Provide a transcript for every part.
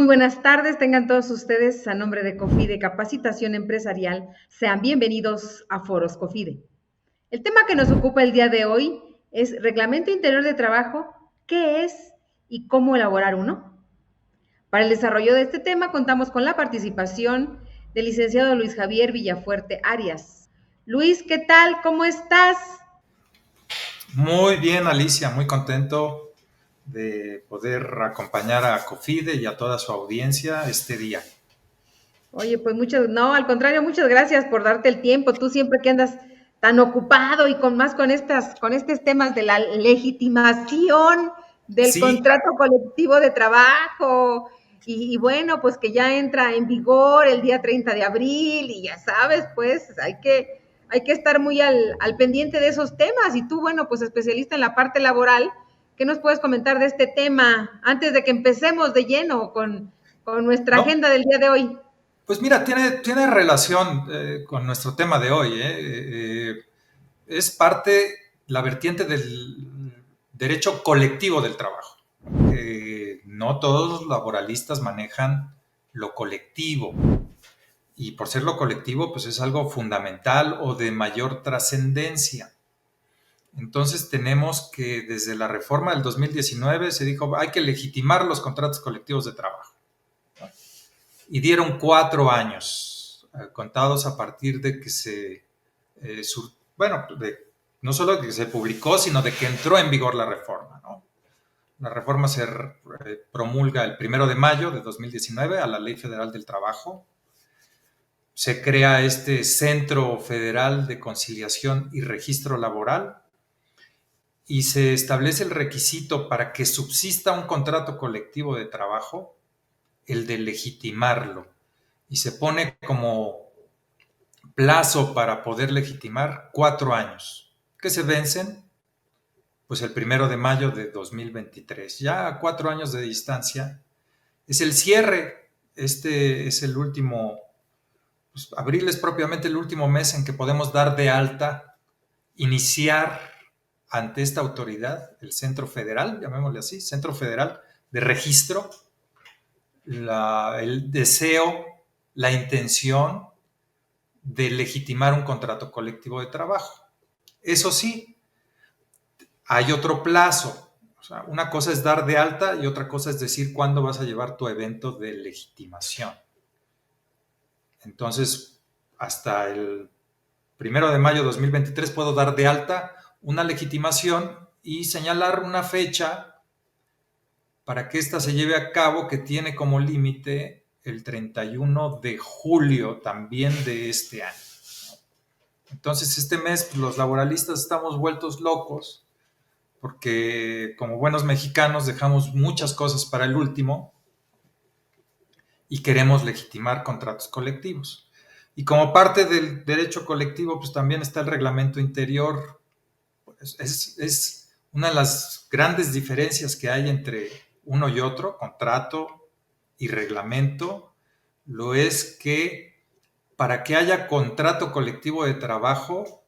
Muy buenas tardes, tengan todos ustedes a nombre de COFIDE Capacitación Empresarial, sean bienvenidos a Foros COFIDE. El tema que nos ocupa el día de hoy es Reglamento Interior de Trabajo, ¿qué es y cómo elaborar uno? Para el desarrollo de este tema contamos con la participación del licenciado Luis Javier Villafuerte Arias. Luis, ¿qué tal? ¿Cómo estás? Muy bien, Alicia, muy contento de poder acompañar a COFIDE y a toda su audiencia este día. Oye, pues no, al contrario, muchas gracias por darte el tiempo. Tú siempre que andas tan ocupado y con estos temas de la legitimación del Sí, contrato colectivo de trabajo. Y bueno, pues que ya entra en vigor el día 30 de abril y ya sabes, pues hay que estar muy al pendiente de esos temas. Y tú, bueno, pues especialista en la parte laboral, ¿qué nos puedes comentar de este tema antes de que empecemos de lleno con nuestra ¿no? agenda del día de hoy? Pues mira, tiene relación con nuestro tema de hoy. Es parte, la vertiente del derecho colectivo del trabajo. No todos los laboralistas manejan lo colectivo. Y por ser lo colectivo, pues es algo fundamental o de mayor trascendencia. Entonces tenemos que desde la reforma del 2019 se dijo hay que legitimar los contratos colectivos de trabajo. Y dieron 4 años contados a partir de que no solo de que se publicó, sino de que entró en vigor la reforma, ¿no? La reforma se promulga el 1 de mayo de 2019 a la Ley Federal del Trabajo. Se crea este Centro Federal de Conciliación y Registro Laboral, y se establece el requisito para que subsista un contrato colectivo de trabajo, el de legitimarlo. Y se pone como plazo para poder legitimar 4 años, que se vencen pues el 1 de mayo de 2023. Ya a 4 años de distancia es el cierre. Este es el último, pues, abril es propiamente el último mes en que podemos dar de alta, iniciar ante esta autoridad, el Centro Federal, llamémosle así, Centro Federal de Registro, el deseo, la intención de legitimar un contrato colectivo de trabajo. Eso sí, hay otro plazo. O sea, una cosa es dar de alta y otra cosa es decir cuándo vas a llevar tu evento de legitimación. Entonces, hasta el 1 de mayo de 2023 puedo dar de alta una legitimación y señalar una fecha para que ésta se lleve a cabo, que tiene como límite el 31 de julio también de este año. Entonces, este mes pues, los laboralistas estamos vueltos locos porque como buenos mexicanos dejamos muchas cosas para el último y queremos legitimar contratos colectivos. Y como parte del derecho colectivo, pues también está el reglamento interior. Es una de las grandes diferencias que hay entre uno y otro, contrato y reglamento, lo es que para que haya contrato colectivo de trabajo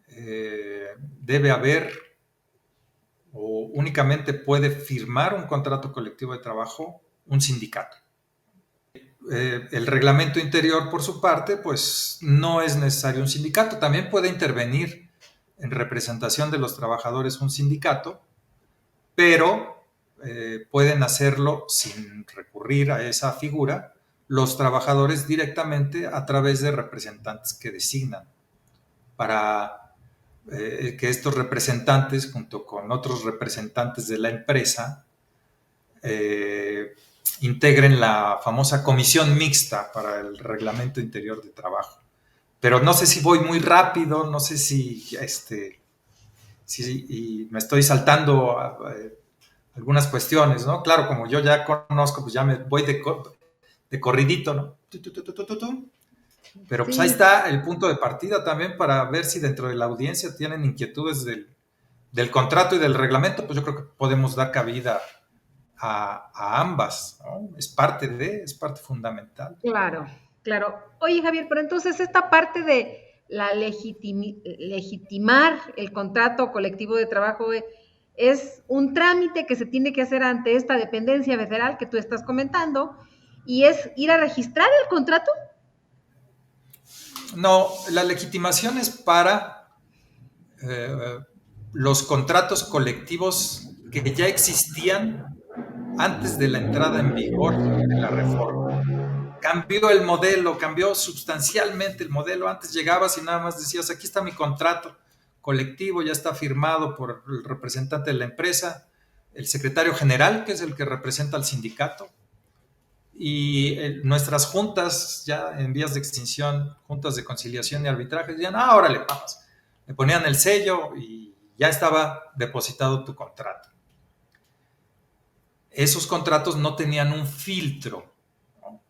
debe haber o únicamente puede firmar un contrato colectivo de trabajo un sindicato. El reglamento interior, por su parte, pues no es necesario un sindicato. También puede intervenir en representación de los trabajadores un sindicato, pero pueden hacerlo sin recurrir a esa figura los trabajadores directamente a través de representantes que designan para que estos representantes, junto con otros representantes de la empresa, integren la famosa comisión mixta para el reglamento interior de trabajo. Pero no sé si voy muy rápido, no sé si me estoy saltando algunas cuestiones, ¿no? Claro, como yo ya conozco, pues ya me voy de corridito, ¿no? Pero pues ahí Sí, está el punto de partida también para ver si dentro de la audiencia tienen inquietudes del contrato y del reglamento, pues yo creo que podemos dar cabida a ambas, ¿no? Es parte fundamental. claro, claro. Oye, Javier, pero entonces esta parte de legitimar el contrato colectivo de trabajo, es un trámite que se tiene que hacer ante esta dependencia federal que tú estás comentando, y es ir a registrar el contrato. No, la legitimación es para eh, los contratos colectivos que ya existían antes de la entrada en vigor de la reforma. Cambió el modelo, cambió sustancialmente el modelo. Antes llegabas y nada más decías, aquí está mi contrato colectivo, ya está firmado por el representante de la empresa, el secretario general, que es el que representa al sindicato, y nuestras juntas, ya en vías de extinción, juntas de conciliación y arbitraje, decían, órale, vamos. Le ponían el sello y ya estaba depositado tu contrato. Esos contratos no tenían un filtro, ¿no?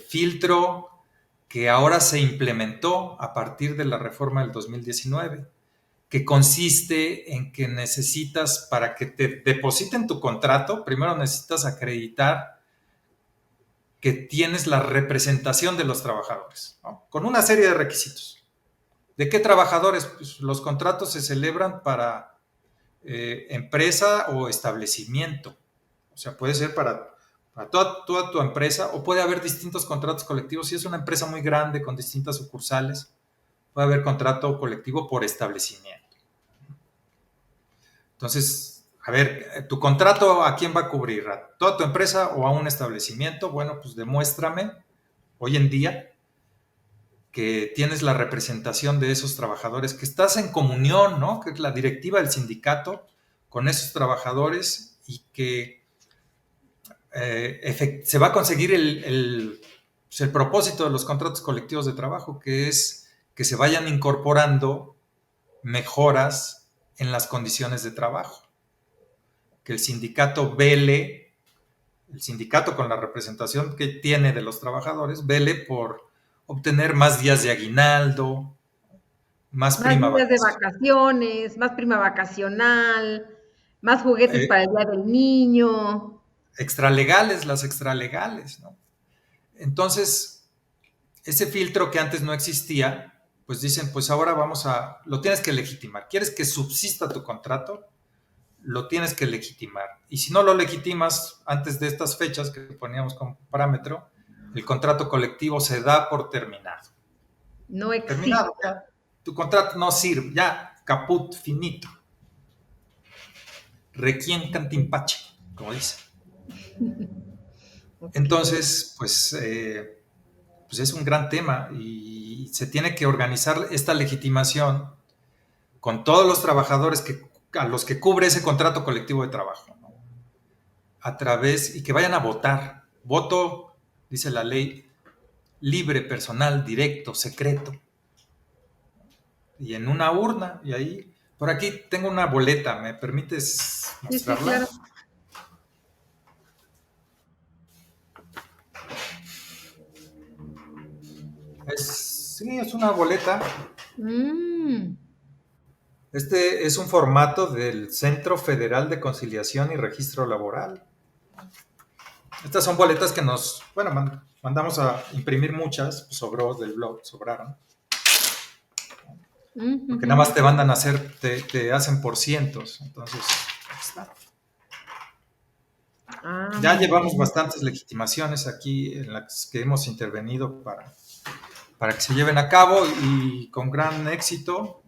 Filtro que ahora se implementó a partir de la reforma del 2019, que consiste en que necesitas, para que te depositen tu contrato, primero necesitas acreditar que tienes la representación de los trabajadores, ¿no? Con una serie de requisitos. ¿De qué trabajadores? Pues los contratos se celebran para empresa o establecimiento. O sea, puede ser para toda tu empresa, o puede haber distintos contratos colectivos. Si es una empresa muy grande con distintas sucursales, puede haber contrato colectivo por establecimiento. Entonces, a ver, ¿tu contrato a quién va a cubrir? ¿A toda tu empresa o a un establecimiento? Bueno, pues demuéstrame hoy en día que tienes la representación de esos trabajadores, que estás en comunión, ¿no? Que es la directiva del sindicato con esos trabajadores, y que se va a conseguir el propósito de los contratos colectivos de trabajo, que es que se vayan incorporando mejoras en las condiciones de trabajo. Que el sindicato vele, el sindicato con la representación que tiene de los trabajadores, vele por obtener más días de aguinaldo, más prima días de vacacional, vacaciones, más prima vacacional, más juguetes para el Día del Niño. extralegales, las extralegales, ¿no? Entonces, ese filtro que antes no existía, pues dicen, pues ahora lo tienes que legitimar. ¿Quieres que subsista tu contrato? Lo tienes que legitimar. Y si no lo legitimas antes de estas fechas que poníamos como parámetro, el contrato colectivo se da por terminado. No existe. Terminado, ya. Tu contrato no sirve, ya, caput, finito. Requiem cantimpache, como dice. Okay. Entonces, pues es un gran tema y se tiene que organizar esta legitimación con todos los trabajadores a los que cubre ese contrato colectivo de trabajo, ¿no? A través, y que vayan a votar. Voto, dice la ley, libre, personal, directo, secreto. Y en una urna, y ahí, por aquí tengo una boleta, ¿me permites Sí, sí, mostrarla? claro. Sí, es una boleta. Mm. Este es un formato del Centro Federal de Conciliación y Registro Laboral. Estas son boletas que mandamos a imprimir muchas, pues sobró del blog, sobraron. Porque nada más te mandan a hacer, te hacen por cientos. Entonces, ahí está. Ya llevamos bastantes legitimaciones aquí en las que hemos intervenido para que se lleven a cabo, y con gran éxito,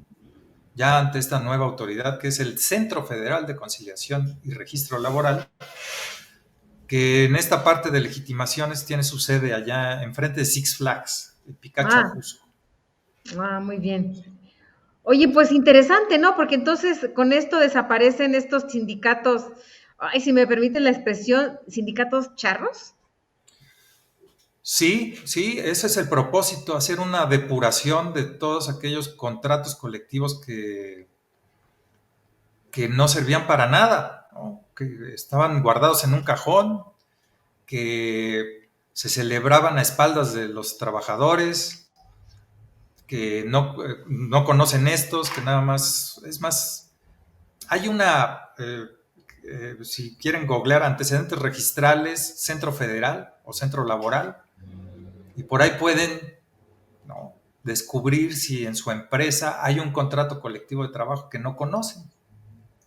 ya ante esta nueva autoridad que es el Centro Federal de Conciliación y Registro Laboral, que en esta parte de legitimaciones tiene su sede allá enfrente de Six Flags, de Picacho a Jusco. Muy bien. Oye, pues interesante, ¿no? Porque entonces con esto desaparecen estos sindicatos, ay, si me permiten la expresión, sindicatos charros. Sí, ese es el propósito, hacer una depuración de todos aquellos contratos colectivos que no servían para nada, ¿no? Que estaban guardados en un cajón, que se celebraban a espaldas de los trabajadores, que no conocen estos, que nada más, es más, hay si quieren googlear antecedentes registrales, Centro Federal o Centro Laboral, y por ahí pueden, ¿no?, descubrir si en su empresa hay un contrato colectivo de trabajo que no conocen.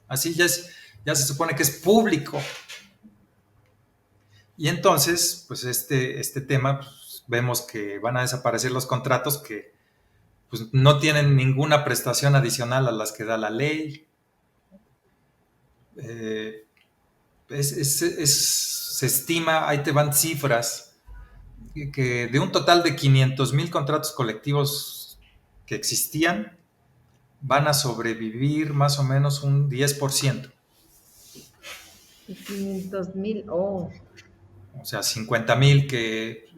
Así ya es. ya se supone que es público. Y entonces, pues este tema, pues, vemos que van a desaparecer los contratos que pues, no tienen ninguna prestación adicional a las que da la ley. Se estima, ahí te van cifras, que de un total de 500,000 contratos colectivos que existían, van a sobrevivir más o menos un 10%. 500,000, oh. O sea, 50,000 que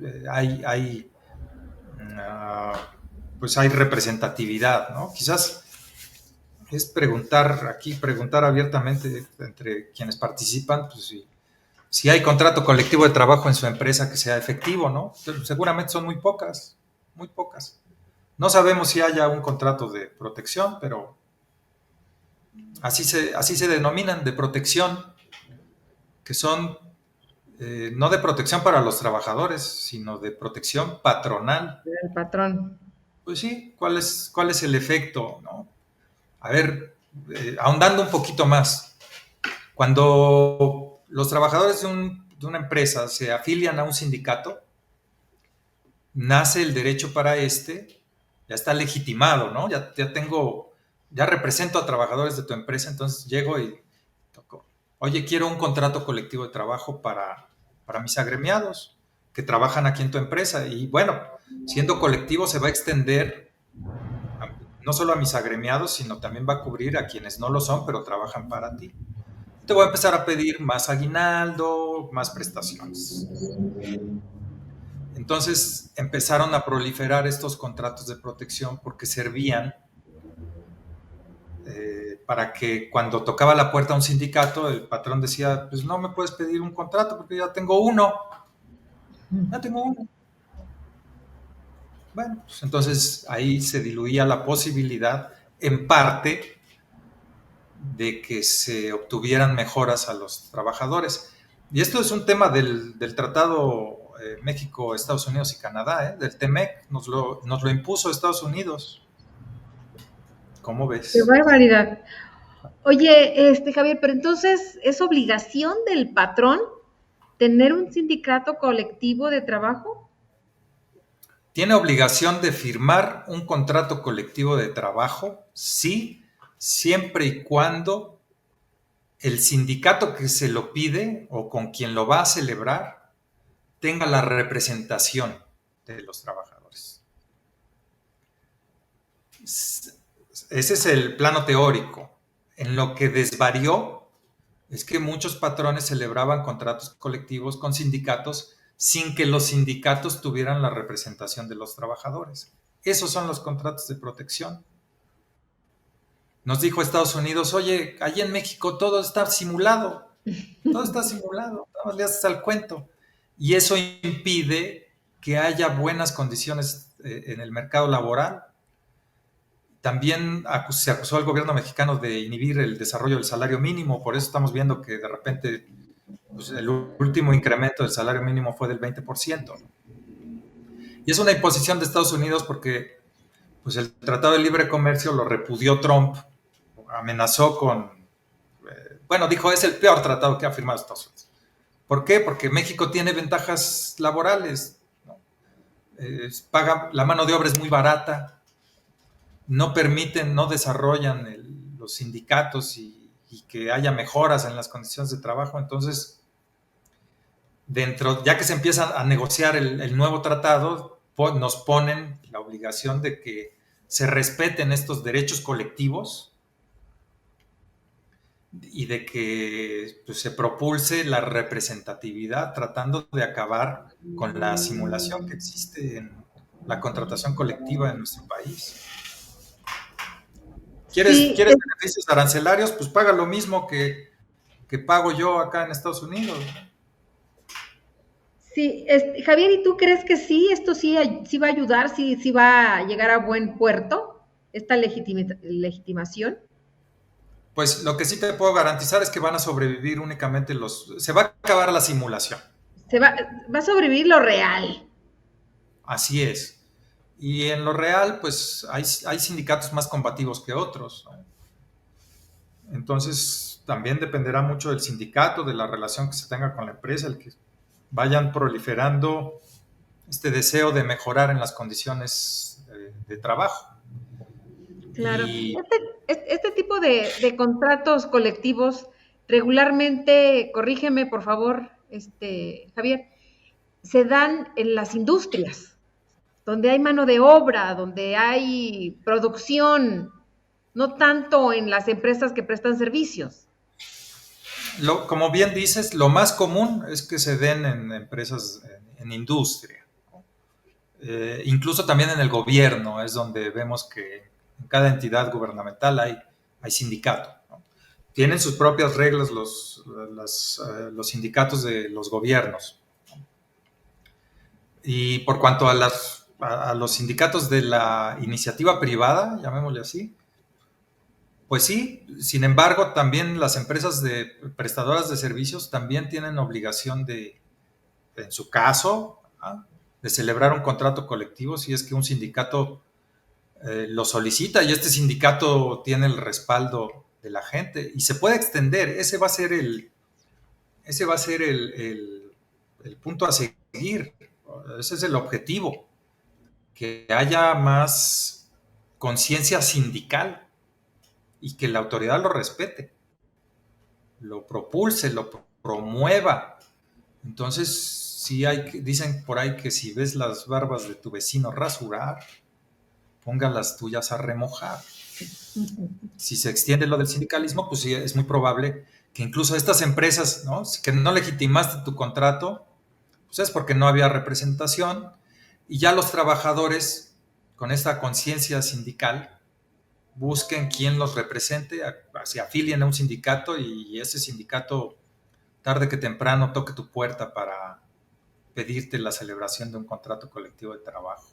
pues hay representatividad, ¿no? Quizás es preguntar abiertamente entre quienes participan, pues si hay contrato colectivo de trabajo en su empresa que sea efectivo, ¿no? Seguramente son muy pocas, muy pocas. No sabemos si haya un contrato de protección, pero así se denominan, de protección, que son no de protección para los trabajadores, sino de protección patronal. El patrón. Pues sí, ¿cuál es el efecto? ¿No? A ver, ahondando un poquito más, cuando los trabajadores de una empresa se afilian a un sindicato, nace el derecho para ya está legitimado, ¿no? Ya represento a trabajadores de tu empresa, entonces llego y toco, oye, quiero un contrato colectivo de trabajo para mis agremiados que trabajan aquí en tu empresa. Y bueno, siendo colectivo se va a extender no solo a mis agremiados, sino también va a cubrir a quienes no lo son, pero trabajan para ti. Te voy a empezar a pedir más aguinaldo, más prestaciones. Entonces empezaron a proliferar estos contratos de protección porque servían para que cuando tocaba la puerta a un sindicato, el patrón decía, pues no me puedes pedir un contrato porque ya tengo uno. Ya tengo uno. Bueno, pues entonces ahí se diluía la posibilidad, en parte, de que se obtuvieran mejoras a los trabajadores. Y esto es un tema del Tratado México, Estados Unidos y Canadá, del TEMEC, nos lo impuso Estados Unidos. ¿Cómo ves? ¡Qué barbaridad! Oye, Javier, pero entonces, ¿es obligación del patrón tener un sindicato colectivo de trabajo? ¿Tiene obligación de firmar un contrato colectivo de trabajo? Sí, siempre y cuando el sindicato que se lo pide o con quien lo va a celebrar tenga la representación de los trabajadores. Ese es el plano teórico. En lo que desvarió es que muchos patrones celebraban contratos colectivos con sindicatos sin que los sindicatos tuvieran la representación de los trabajadores. Esos son los contratos de protección. Nos dijo Estados Unidos, oye, allí en México todo está simulado, nada más le haces al cuento. Y eso impide que haya buenas condiciones en el mercado laboral. También se acusó al gobierno mexicano de inhibir el desarrollo del salario mínimo, por eso estamos viendo que de repente pues, el último incremento del salario mínimo fue del 20%. Y es una imposición de Estados Unidos porque pues, el Tratado de Libre Comercio lo repudió Trump, amenazó con... dijo, es el peor tratado que ha firmado Estados Unidos. ¿Por qué? Porque México tiene ventajas laborales, ¿no? La mano de obra es muy barata, no desarrollan los sindicatos y que haya mejoras en las condiciones de trabajo. Entonces, ya que se empieza a negociar el nuevo tratado, nos ponen la obligación de que se respeten estos derechos colectivos y de que pues, se propulse la representatividad, tratando de acabar con la simulación que existe en la contratación colectiva en nuestro país. ¿Quieres beneficios arancelarios? Pues paga lo mismo que pago yo acá en Estados Unidos. Sí, Javier, ¿y tú crees que sí, esto sí va a ayudar, sí va a llegar a buen puerto, esta legitimación? Pues lo que sí te puedo garantizar es que van a sobrevivir únicamente se va a acabar la simulación. Va a sobrevivir lo real. Así es. Y en lo real, pues hay sindicatos más combativos que otros, ¿no? Entonces, también dependerá mucho del sindicato, de la relación que se tenga con la empresa, el que vayan proliferando este deseo de mejorar en las condiciones de trabajo. Claro. Y Este tipo de contratos colectivos regularmente, corrígeme por favor, Javier, se dan en las industrias, donde hay mano de obra, donde hay producción, no tanto en las empresas que prestan servicios. como bien dices, lo más común es que se den en empresas, en industria. Incluso también en el gobierno es donde vemos que en cada entidad gubernamental hay sindicato, ¿no? Tienen sus propias reglas los sindicatos de los gobiernos. Y por cuanto a los sindicatos de la iniciativa privada, llamémosle así, pues sí, sin embargo, también las empresas prestadoras de servicios también tienen obligación en su caso, ¿ah?, de celebrar un contrato colectivo si es que un sindicato lo solicita y este sindicato tiene el respaldo de la gente y se puede extender. Ese va a ser el punto a seguir. Ese es el objetivo, que haya más conciencia sindical y que la autoridad lo respete, lo propulse, lo promueva. Entonces, sí dicen por ahí que si ves las barbas de tu vecino rasurar, ponga las tuyas a remojar. Si se extiende lo del sindicalismo, pues sí, es muy probable que incluso estas empresas, ¿no?, que no legitimaste tu contrato, pues es porque no había representación y ya los trabajadores con esta conciencia sindical busquen quién los represente, se afilien a un sindicato y ese sindicato tarde que temprano toque tu puerta para pedirte la celebración de un contrato colectivo de trabajo.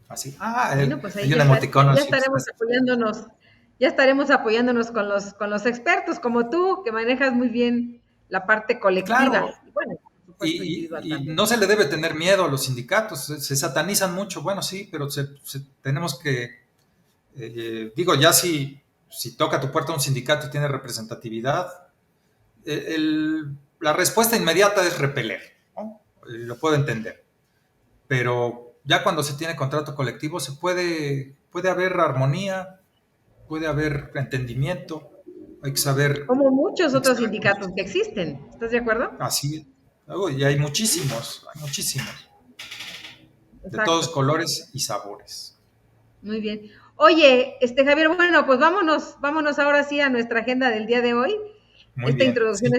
Así, Bueno, pues ahí hay un emoticono ya así. estaremos apoyándonos, con los expertos como tú, que manejas muy bien la parte colectiva Claro, y bueno, por supuesto individual y también. no se le debe tener miedo a los sindicatos, se satanizan mucho, bueno, sí, pero tenemos que, digo, ya si toca tu puerta un sindicato y tiene representatividad, la respuesta inmediata es repeler, ¿no? Lo puedo entender, pero ya cuando se tiene contrato colectivo puede haber armonía, puede haber entendimiento, hay que saber, Como muchos hay que otros saber sindicatos que existen, ¿estás de acuerdo? así, y hay muchísimos, de todos Exacto, colores y sabores. muy bien. Oye, Javier, bueno, pues vámonos ahora sí a nuestra agenda del día de hoy. Muy Esta bien, introducción sí,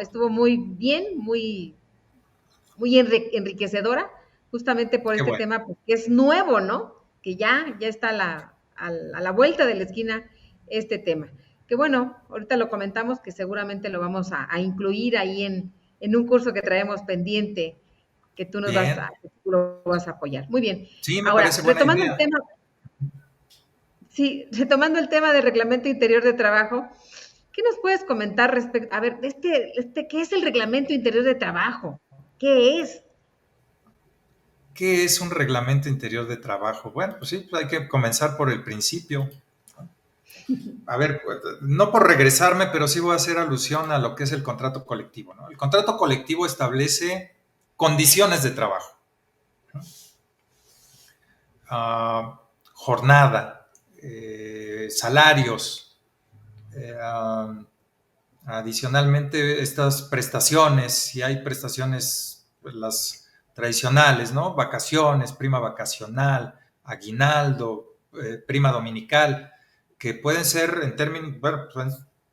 estuvo muy bien, muy enriquecedora, justamente por qué este bueno. tema, pues, que es nuevo, ¿no? Que ya está a la vuelta de la esquina este tema. Que bueno, ahorita lo comentamos, que seguramente lo vamos a incluir ahí en un curso que traemos pendiente, Bien, que tú lo vas a apoyar. Muy bien. sí, me Ahora, parece buena idea. retomando el tema del reglamento interior de trabajo, ¿qué nos puedes comentar respecto, a ver, qué es el reglamento interior de trabajo? ¿Qué es? ¿Qué es un reglamento interior de trabajo? Bueno, pues sí, pues hay que comenzar por el principio. A ver, pues, no por regresarme, pero sí voy a hacer alusión a lo que es el contrato colectivo, ¿no? El contrato colectivo establece condiciones de trabajo, ¿no? Jornada, salarios, adicionalmente estas prestaciones, si hay prestaciones, pues, las tradicionales, ¿no? Vacaciones, prima vacacional, aguinaldo, prima dominical, que pueden ser en términos, bueno,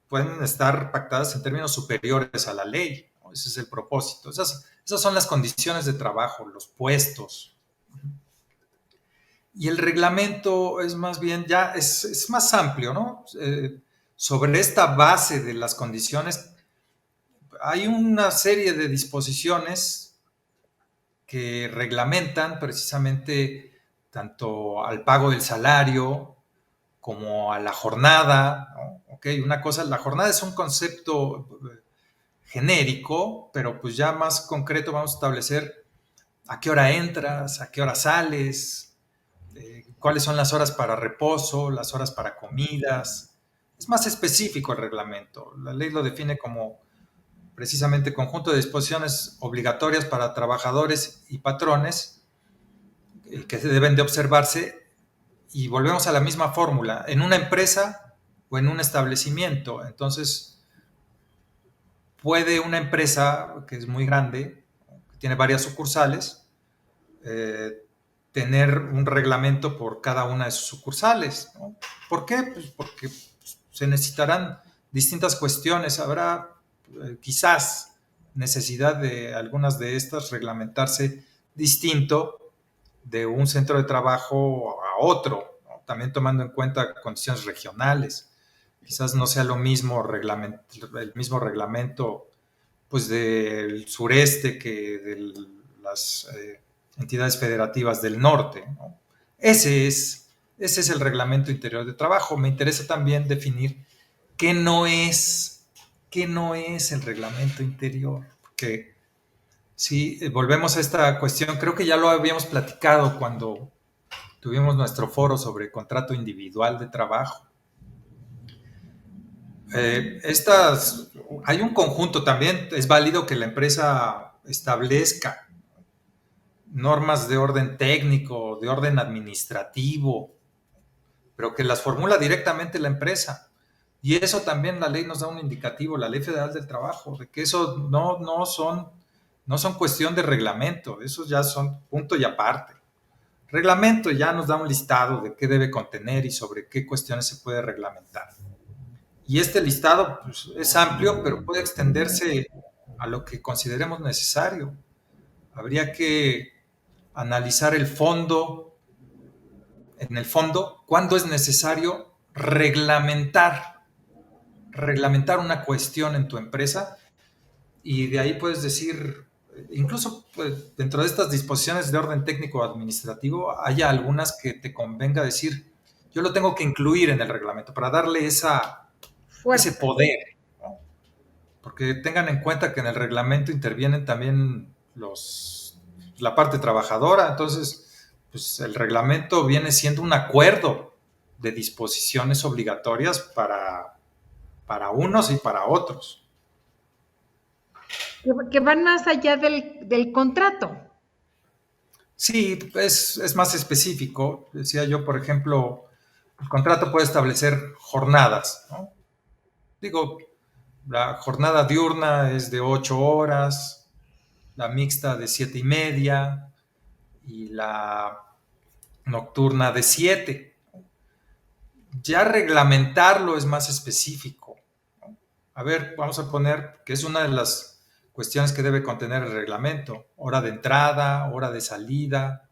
pueden estar pactadas en términos superiores a la ley, ¿no? Ese es el propósito. Esas son las condiciones de trabajo, los puestos. Y el reglamento es más bien, ya es más amplio, ¿no? Sobre esta base de las condiciones, hay una serie de disposiciones que reglamentan precisamente tanto al pago del salario como a la jornada, ¿no? Okay, una cosa, la jornada es un concepto genérico, pero pues ya más concreto vamos a establecer a qué hora entras, a qué hora sales, cuáles son las horas para reposo, las horas para comidas, es más específico el reglamento. La ley lo define como precisamente conjunto de disposiciones obligatorias para trabajadores y patrones que deben de observarse, y volvemos a la misma fórmula, en una empresa o en un establecimiento. Entonces, puede una empresa que es muy grande, que tiene varias sucursales, tener un reglamento por cada una de sus sucursales, ¿no? ¿Por qué? Pues porque se necesitarán distintas cuestiones. Habrá quizás necesidad de algunas de estas reglamentarse distinto de un centro de trabajo a otro, ¿no? También tomando en cuenta condiciones regionales. Quizás no sea lo mismo el mismo reglamento pues del sureste que de las entidades federativas del norte, ¿no? Ese es el reglamento interior de trabajo. Me interesa también definir qué no es, qué no es el reglamento interior, porque si volvemos a esta cuestión, creo que ya lo habíamos platicado cuando tuvimos nuestro foro sobre contrato individual de trabajo. Hay un conjunto también, es válido que la empresa establezca normas de orden técnico, de orden administrativo, pero que las formula directamente la empresa. Y eso también la ley nos da un indicativo, la Ley Federal del Trabajo, de que eso no son cuestión de reglamento, eso ya son punto y aparte. Reglamento ya nos da un listado de qué debe contener y sobre qué cuestiones se puede reglamentar. Y este listado pues, es amplio, pero puede extenderse a lo que consideremos necesario. Habría que analizar el fondo, en el fondo, cuándo es necesario reglamentar una cuestión en tu empresa, y de ahí puedes decir, incluso pues, dentro de estas disposiciones de orden técnico o administrativo, haya algunas que te convenga decir, yo lo tengo que incluir en el reglamento para darle ese Fuerza. poder, ¿no? Porque tengan en cuenta que en el reglamento intervienen también la parte trabajadora. Entonces, pues el reglamento viene siendo un acuerdo de disposiciones obligatorias para unos y para otros. Que van más allá del contrato. Sí, es más específico. Decía yo, por ejemplo, el contrato puede establecer jornadas, ¿no? Digo, la jornada diurna es de 8 horas, la mixta de 7:30 y la nocturna de 7. Ya reglamentarlo es más específico, ¿no? A ver, vamos a poner que es una de las cuestiones que debe contener el reglamento: hora de entrada, hora de salida,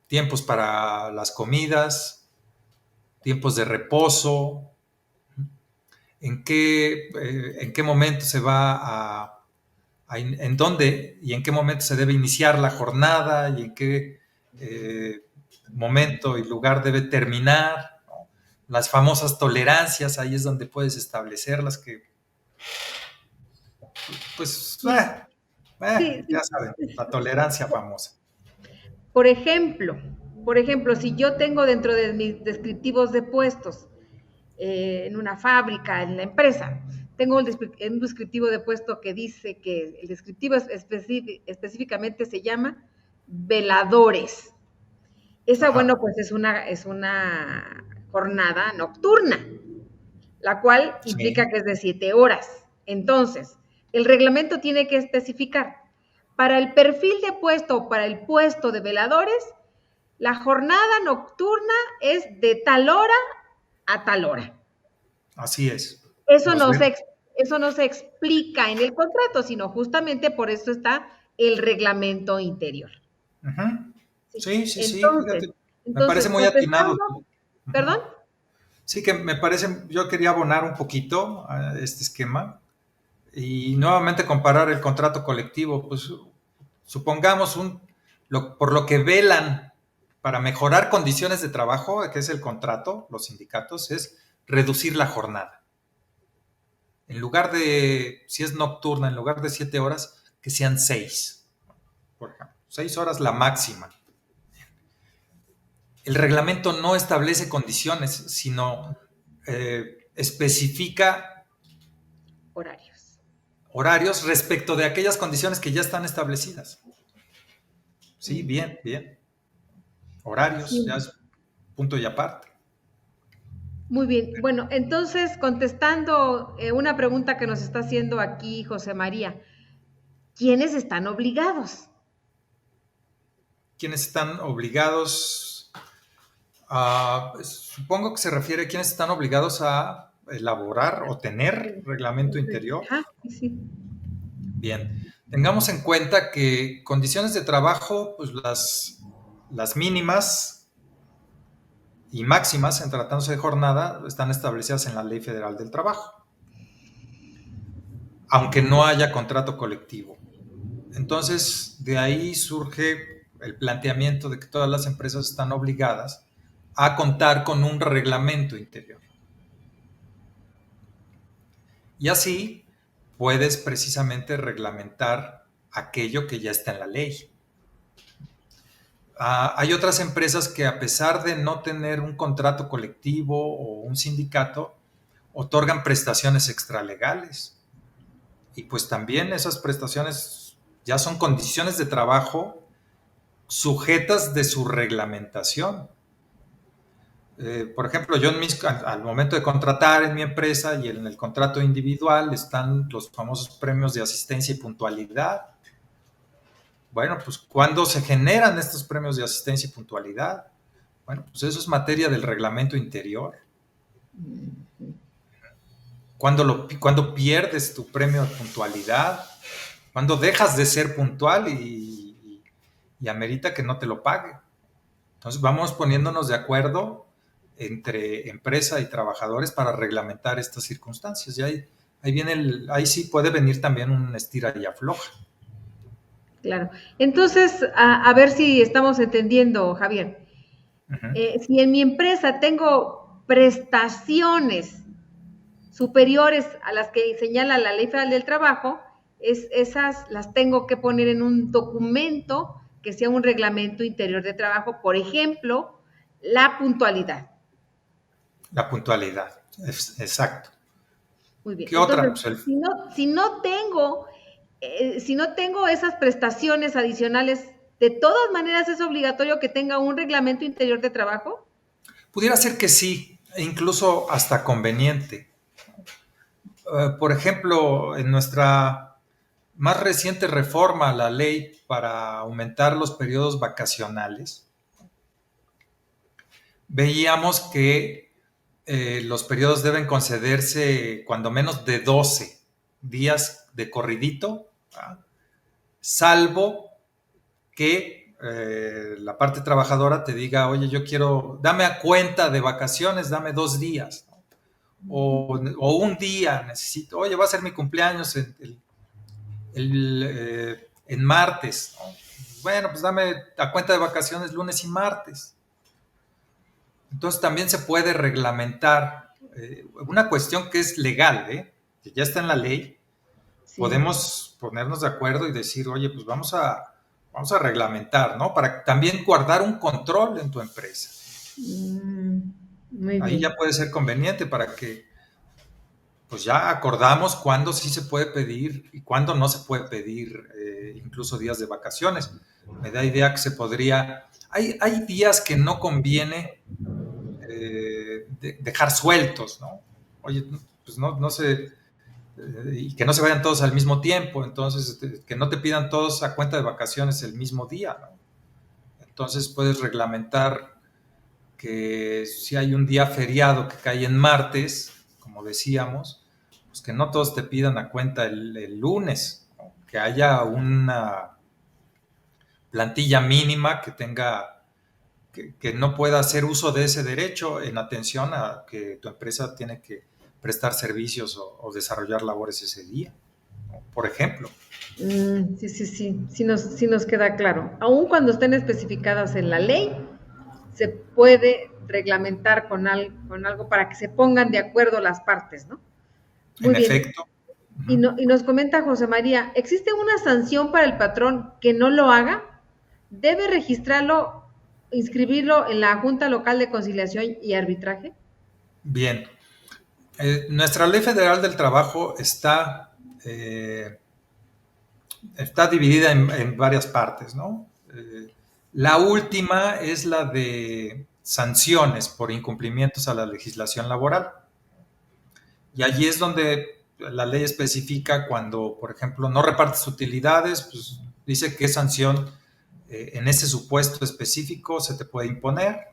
tiempos para las comidas, tiempos de reposo, en qué momento se va en dónde y en qué momento se debe iniciar la jornada y en qué momento y lugar debe terminar, ¿no? Las famosas tolerancias, ahí es donde puedes establecerlas, que pues Sí, ya sí. saben, la tolerancia famosa. Por ejemplo, por ejemplo, si yo tengo dentro de mis descriptivos de puestos en una fábrica, en la empresa, tengo un descriptivo de puesto que dice que el descriptivo específicamente se llama veladores. Esa, Ajá. bueno, pues es una jornada nocturna, la cual Sí, implica que es de 7 horas. Entonces, el reglamento tiene que especificar, para el perfil de puesto o para el puesto de veladores, la jornada nocturna es de tal hora a tal hora. así es. Eso Los no ven. se, eso no se explica en el contrato, sino justamente por eso está el reglamento interior. Uh-huh. ¿Sí? Sí, sí, sí, Entonces, fíjate, me parece entonces, muy atinado. contestando, Uh-huh. perdón. Sí, que me parece, yo quería abonar un poquito a este esquema y nuevamente comparar el contrato colectivo. Pues supongamos por lo que velan para mejorar condiciones de trabajo, que es el contrato, los sindicatos, es reducir la jornada. En lugar de, si es nocturna, en lugar de 7 horas, que sean 6, por ejemplo. 6 horas la máxima. El reglamento no establece condiciones, sino especifica horarios respecto de aquellas condiciones que ya están establecidas. Sí, bien, bien. Horarios, Sí. ya es punto y aparte. Muy bien. Bueno, entonces, contestando una pregunta que nos está haciendo aquí José María, ¿quiénes están obligados? ¿Quiénes están obligados? Supongo que se refiere a quienes están obligados a elaborar o tener reglamento interior. Ajá, sí. Bien, tengamos en cuenta que condiciones de trabajo, pues las mínimas y máximas en tratándose de jornada están establecidas en la Ley Federal del Trabajo, aunque no haya contrato colectivo. Entonces, de ahí surge el planteamiento de que todas las empresas están obligadas a contar con un reglamento interior. Y así puedes precisamente reglamentar aquello que ya está en la ley. Hay otras empresas que, a pesar de no tener un contrato colectivo o un sindicato, otorgan prestaciones extralegales. Y pues también esas prestaciones ya son condiciones de trabajo sujetas de su reglamentación. Por ejemplo, yo al momento de contratar en mi empresa y en el contrato individual están los famosos premios de asistencia y puntualidad. Bueno, pues ¿cuándo se generan estos premios de asistencia y puntualidad? Bueno, pues eso es materia del reglamento interior. ¿Cuándo pierdes tu premio de puntualidad? ¿Cuándo dejas de ser puntual y amerita que no te lo pague? Entonces vamos poniéndonos de acuerdo entre empresa y trabajadores para reglamentar estas circunstancias. Y ahí sí puede venir también un estira y afloja. Claro. Entonces, a ver si estamos entendiendo, Javier. Si en mi empresa tengo prestaciones superiores a las que señala la Ley Federal del Trabajo, esas las tengo que poner en un documento que sea un reglamento interior de trabajo, por ejemplo, la puntualidad. La puntualidad, exacto. Muy bien. ¿Qué Entonces, otra? Pues si no tengo esas prestaciones adicionales, ¿de todas maneras es obligatorio que tenga un reglamento interior de trabajo? Pudiera ser que sí, e incluso hasta conveniente. Por ejemplo, en nuestra más reciente reforma a la ley para aumentar los periodos vacacionales, veíamos que los periodos deben concederse cuando menos de 12 días de corridito, ¿verdad? Salvo que la parte trabajadora te diga, oye, yo quiero, dame a cuenta de vacaciones, dame 2 días, ¿no? O un día necesito, oye, va a ser mi cumpleaños en martes, ¿no? Bueno, pues dame a cuenta de vacaciones lunes y martes. Entonces también se puede reglamentar una cuestión que es legal, que ya está en la ley. Sí. Podemos ponernos de acuerdo y decir, oye, pues vamos a reglamentar, ¿no? Para también guardar un control en tu empresa. Muy Ahí bien. ya puede ser conveniente para que pues ya acordamos cuándo sí se puede pedir y cuándo no se puede pedir incluso días de vacaciones. Me da idea que se podría... Hay días que no conviene dejar sueltos, ¿no? Oye, pues no sé, y que no se vayan todos al mismo tiempo, entonces que no te pidan todos a cuenta de vacaciones el mismo día, ¿no? Entonces puedes reglamentar que si hay un día feriado que cae en martes, como decíamos, pues que no todos te pidan a cuenta el lunes, ¿no? Que haya una plantilla mínima que tenga, que no pueda hacer uso de ese derecho en atención a que tu empresa tiene que prestar servicios o desarrollar labores ese día, ¿no? Por ejemplo. Sí nos queda claro. Aun cuando estén especificadas en la ley, se puede reglamentar con algo para que se pongan de acuerdo las partes, ¿no? Muy bien. Efecto. Y nos comenta José María, ¿existe una sanción para el patrón que no lo haga? ¿Debe registrarlo, inscribirlo en la Junta Local de Conciliación y Arbitraje? Bien. Nuestra Ley Federal del Trabajo está dividida en varias partes, ¿no? La última es la de sanciones por incumplimientos a la legislación laboral. Y allí es donde la ley especifica cuando, por ejemplo, no repartes utilidades, pues dice qué sanción en ese supuesto específico se te puede imponer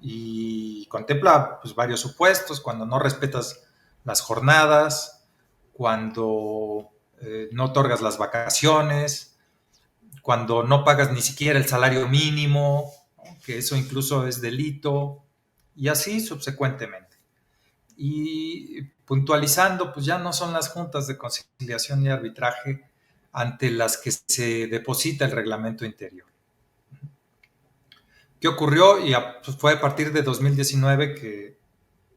y contempla pues, varios supuestos, cuando no respetas las jornadas, cuando no otorgas las vacaciones, cuando no pagas ni siquiera el salario mínimo, ¿no? Que eso incluso es delito, y así subsecuentemente. Y puntualizando, pues ya no son las juntas de conciliación y arbitraje ante las que se deposita el reglamento interior. ¿Qué ocurrió? Y pues fue a partir de 2019 que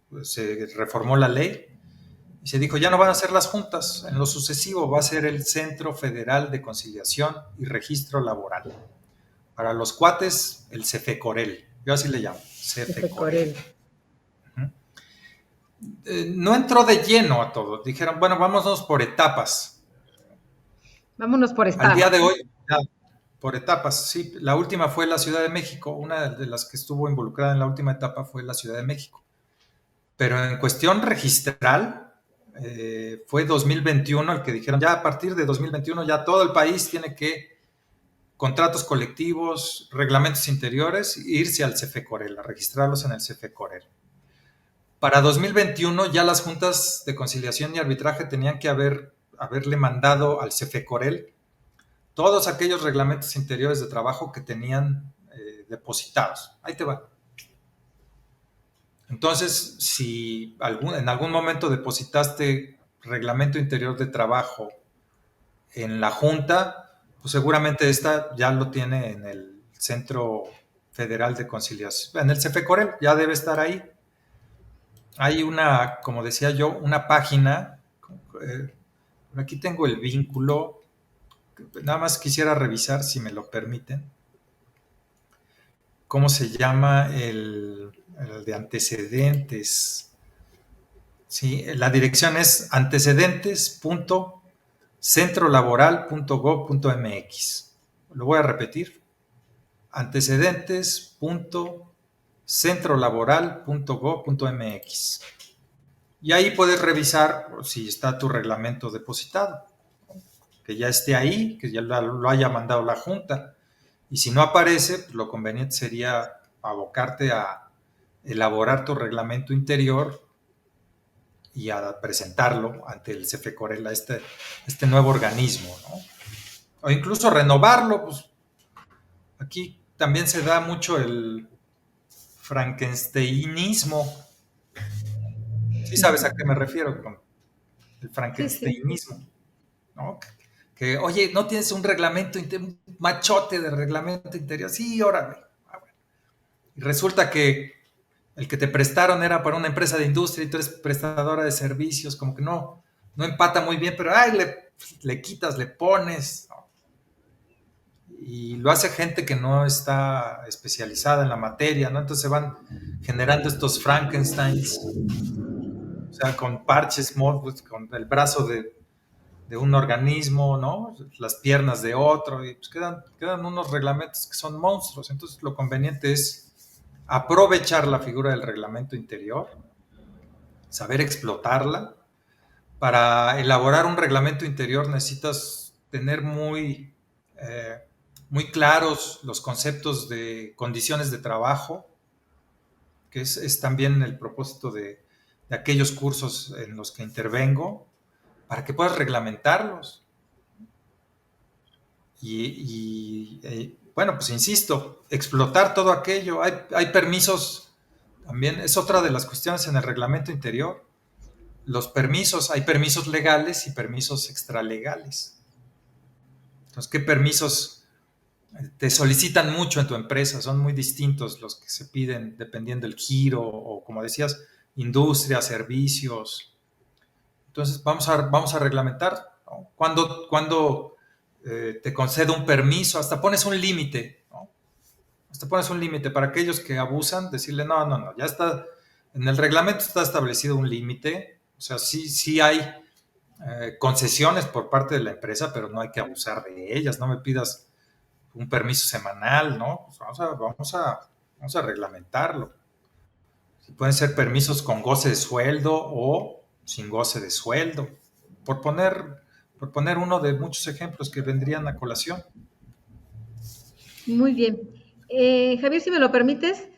pues, se reformó la ley y se dijo, ya no van a ser las juntas, en lo sucesivo va a ser el Centro Federal de Conciliación y Registro Laboral. Para los cuates, el CFECOREL, yo así le llamo, CFECOREL. No entró de lleno a todo, dijeron, bueno, vámonos por etapas. Vámonos por etapas. Al día de hoy, ya, por etapas, sí, la última fue la Ciudad de México, una de las que estuvo involucrada en la última etapa fue la Ciudad de México. Pero en cuestión registral, fue 2021 el que dijeron, ya a partir de 2021 ya todo el país tiene que, contratos colectivos, reglamentos interiores, irse al CFECOREL, a registrarlos en el CFECOREL. Para 2021 ya las juntas de conciliación y arbitraje tenían que haberle mandado al CFECOREL todos aquellos reglamentos interiores de trabajo que tenían depositados. Ahí te va. Entonces, si en algún momento depositaste reglamento interior de trabajo en la junta, pues seguramente esta ya lo tiene en el Centro Federal de Conciliación, en el CFECOREL, ya debe estar ahí. Hay una, como decía yo, una página, aquí tengo el vínculo, nada más quisiera revisar si me lo permiten, cómo se llama el de antecedentes. Sí, la dirección es antecedentes.centrolaboral.gov.mx. Lo voy a repetir. Antecedentes.centrolaboral.gov.mx. Y ahí puedes revisar si está tu reglamento depositado, que ya esté ahí, que ya lo haya mandado la Junta. Y si no aparece, pues lo conveniente sería abocarte a elaborar tu reglamento interior y a presentarlo ante el CFECOREL, a este nuevo organismo, ¿no? O incluso renovarlo, pues aquí también se da mucho el frankensteinismo. Sí sabes a qué me refiero con el frankensteinismo, ¿no? Que, oye, ¿no tienes un reglamento, un machote de reglamento interior? Sí, órale. Y resulta que el que te prestaron era para una empresa de industria y tú eres prestadora de servicios, como que no empata muy bien, pero ay, le quitas, le pones, ¿no? Y lo hace gente que no está especializada en la materia, ¿no? Entonces se van generando estos Frankensteins, o sea, con parches, con el brazo de un organismo, ¿no? Las piernas de otro, y pues quedan unos reglamentos que son monstruos. Entonces lo conveniente es aprovechar la figura del reglamento interior, saber explotarla. Para elaborar un reglamento interior necesitas tener muy claros los conceptos de condiciones de trabajo, que es también el propósito de aquellos cursos en los que intervengo, para que puedas reglamentarlos. Bueno, pues insisto, explotar todo aquello. Hay permisos, también es otra de las cuestiones en el reglamento interior. Los permisos, hay permisos legales y permisos extralegales. Entonces, ¿qué permisos te solicitan mucho en tu empresa? Son muy distintos los que se piden dependiendo del giro o, como decías, industria, servicios. Entonces, vamos a reglamentar, ¿no? Cuando te concedo un permiso, hasta pones un límite, ¿no? Hasta pones un límite para aquellos que abusan, decirle, no, ya está En el reglamento está establecido un límite, o sea, sí hay concesiones por parte de la empresa, pero no hay que abusar de ellas. No me pidas un permiso semanal, ¿no? Pues vamos a reglamentarlo. Pueden ser permisos con goce de sueldo o sin goce de sueldo, por poner uno de muchos ejemplos que vendrían a colación. Muy bien. Javier, si me lo permites,